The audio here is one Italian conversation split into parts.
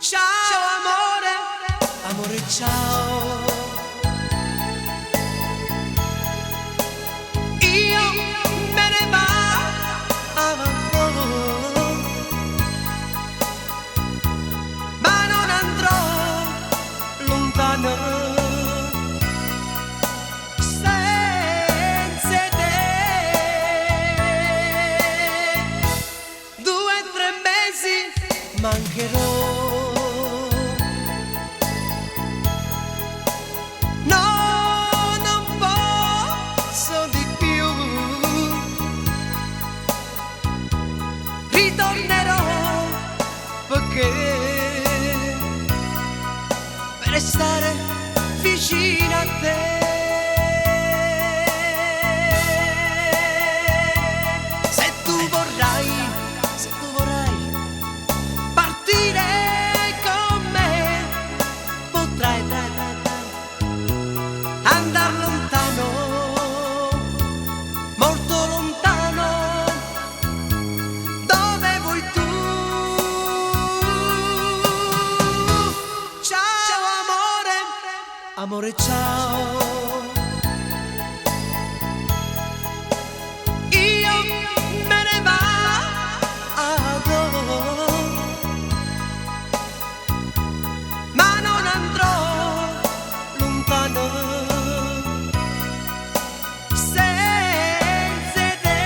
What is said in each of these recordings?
Ciao amore, amore ciao. Io me ne vado, ma non andrò lontano senza te. 2 o 3 mesi mancherò. Ritornerò perché per restare vicino a te. Se tu vorrai partire con me, potrai andare lontano, molto lontano. Amore ciao. Io me ne vado, ma non andrò lontano senza te.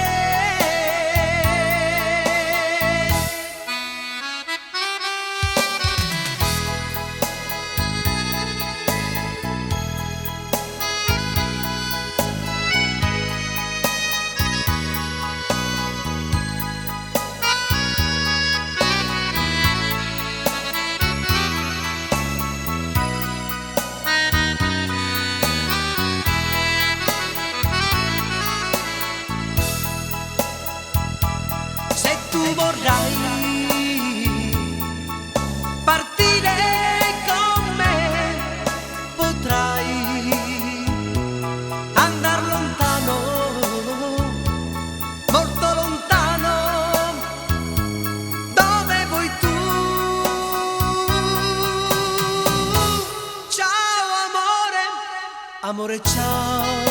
Vorrai partire con me, potrai andare lontano, molto lontano, dove vuoi tu. Ciao amore, amore ciao.